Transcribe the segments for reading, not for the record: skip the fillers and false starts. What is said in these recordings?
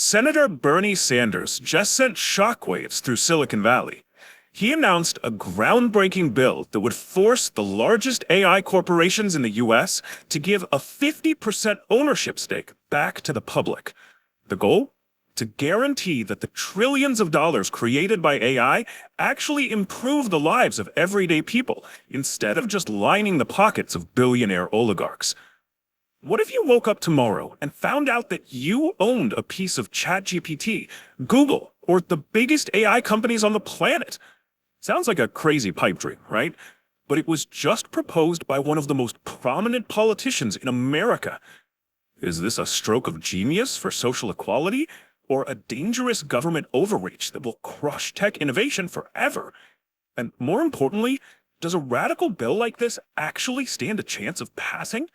Senator Bernie Sanders just sent shockwaves through Silicon Valley. He announced a groundbreaking bill that would force the largest AI corporations in the US to give a 50% ownership stake back to the public. The goal? To guarantee that the trillions of dollars created by AI actually improve the lives of everyday people, instead of just lining the pockets of billionaire oligarchs. What if you woke up tomorrow and found out that you owned a piece of ChatGPT, Google, or the biggest AI companies on the planet? Sounds like a crazy pipe dream, right? But it was just proposed by one of the most prominent politicians in America. Is this a stroke of genius for social equality, or a dangerous government overreach that will crush tech innovation forever? And more importantly, does a radical bill like this actually stand a chance of passing?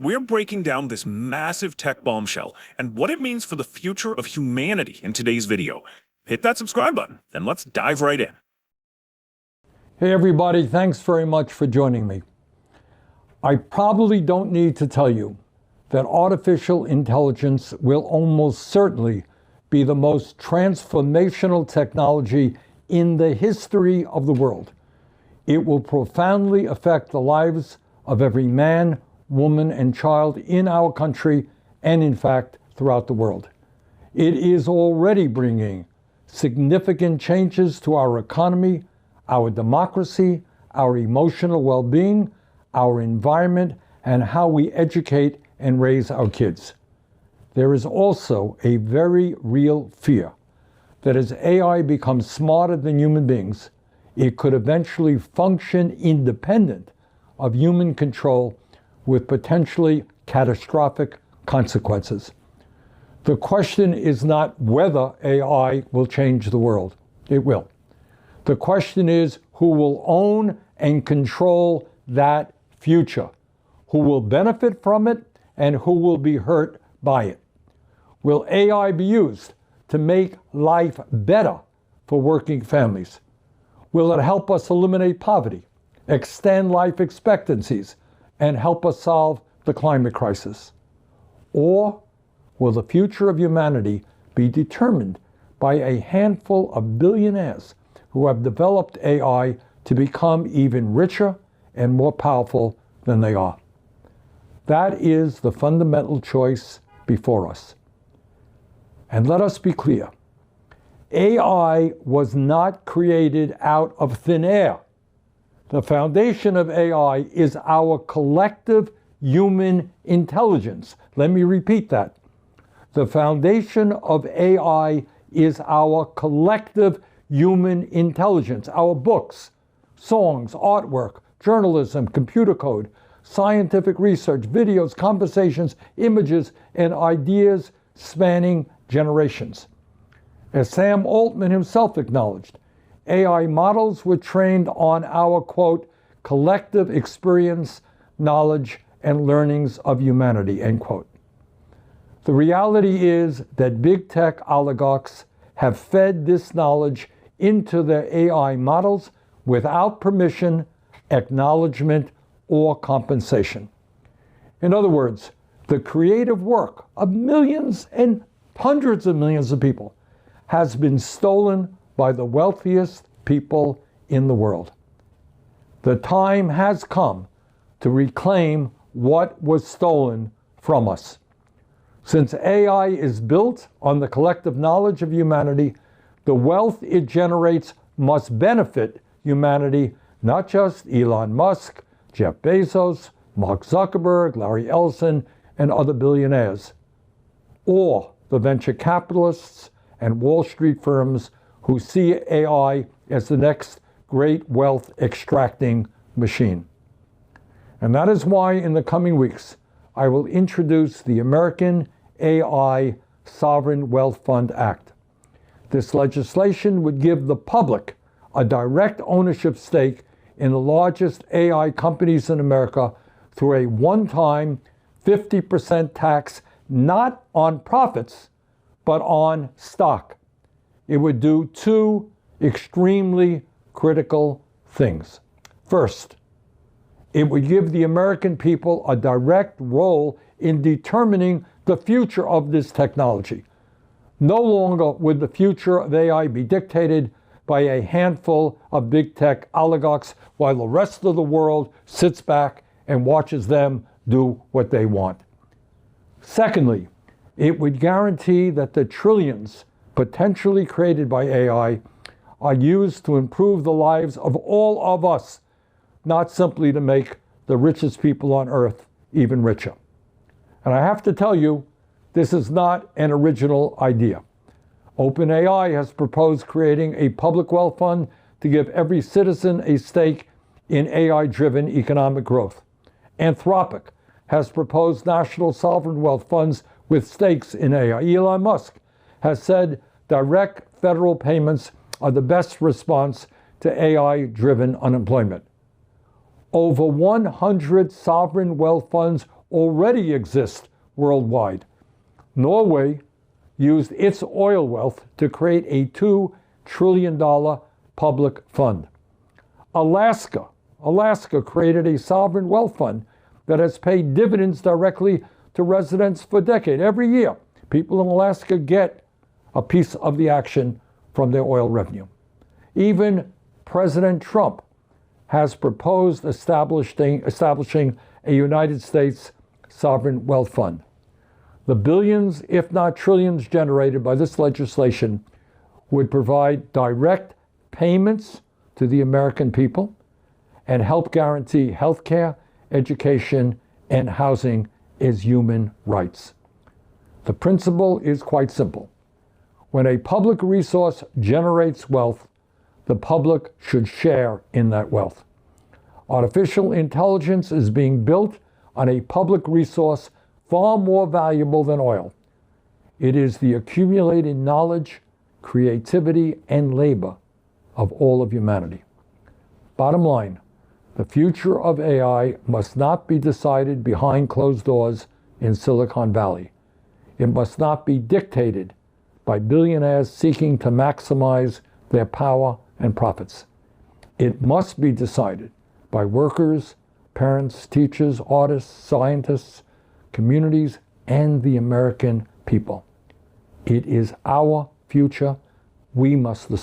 We're breaking down this massive tech bombshell and what it means for the future of humanity in today's video. Hit that subscribe button and let's dive right in. Hey everybody, thanks very much for joining me. I probably don't need to tell you that artificial intelligence will almost certainly be the most transformational technology in the history of the world. It will profoundly affect the lives of every man, woman, and child in our country and, in fact, throughout the world. It is already bringing significant changes to our economy, our democracy, our emotional well-being, our environment, and how we educate and raise our kids. There is also a very real fear that as AI becomes smarter than human beings, it could eventually function independent of human control with potentially catastrophic consequences. The question is not whether AI will change the world. It will. The question is who will own and control that future, who will benefit from it, and who will be hurt by it. Will AI be used to make life better for working families? Will it help us eliminate poverty, extend life expectancies, and help us solve the climate crisis? Or will the future of humanity be determined by a handful of billionaires who have developed AI to become even richer and more powerful than they are? That is the fundamental choice before us. And let us be clear, AI was not created out of thin air. The foundation of AI is our collective human intelligence. Let me repeat that. The foundation of AI is our collective human intelligence, our books, songs, artwork, journalism, computer code, scientific research, videos, conversations, images, and ideas spanning generations. As Sam Altman himself acknowledged, AI models were trained on our, quote, collective experience, knowledge, and learnings of humanity, end quote. The reality is that big tech oligarchs have fed this knowledge into their AI models without permission, acknowledgement, or compensation. In other words, the creative work of millions and hundreds of millions of people has been stolen by the wealthiest people in the world. The time has come to reclaim what was stolen from us. Since AI is built on the collective knowledge of humanity, the wealth it generates must benefit humanity, not just Elon Musk, Jeff Bezos, Mark Zuckerberg, Larry Ellison, and other billionaires, or the venture capitalists and Wall Street firms who see AI as the next great wealth extracting machine. And that is why in the coming weeks, I will introduce the American AI Sovereign Wealth Fund Act. This legislation would give the public a direct ownership stake in the largest AI companies in America through a one-time 50% tax, not on profits, but on stock. It would do two extremely critical things. First, it would give the American people a direct role in determining the future of this technology. No longer would the future of AI be dictated by a handful of big tech oligarchs while the rest of the world sits back and watches them do what they want. Secondly, it would guarantee that the trillions potentially created by AI are used to improve the lives of all of us, not simply to make the richest people on earth even richer. And I have to tell you, this is not an original idea. OpenAI has proposed creating a public wealth fund to give every citizen a stake in AI-driven economic growth. Anthropic has proposed national sovereign wealth funds with stakes in AI. Elon Musk has said direct federal payments are the best response to AI-driven unemployment. Over 100 sovereign wealth funds already exist worldwide. Norway used its oil wealth to create a $2 trillion public fund. Alaska created a sovereign wealth fund that has paid dividends directly to residents for decades. Every year, people in Alaska get a piece of the action from their oil revenue. Even President Trump has proposed establishing a United States sovereign wealth fund. The billions, if not trillions, generated by this legislation would provide direct payments to the American people and help guarantee health care, education, and housing as human rights. The principle is quite simple. When a public resource generates wealth, the public should share in that wealth. Artificial intelligence is being built on a public resource far more valuable than oil. It is the accumulated knowledge, creativity, and labor of all of humanity. Bottom line, the future of AI must not be decided behind closed doors in Silicon Valley. It must not be dictated by billionaires seeking to maximize their power and profits. It must be decided by workers, parents, teachers, artists, scientists, communities, and the American people. It is our future. We must decide.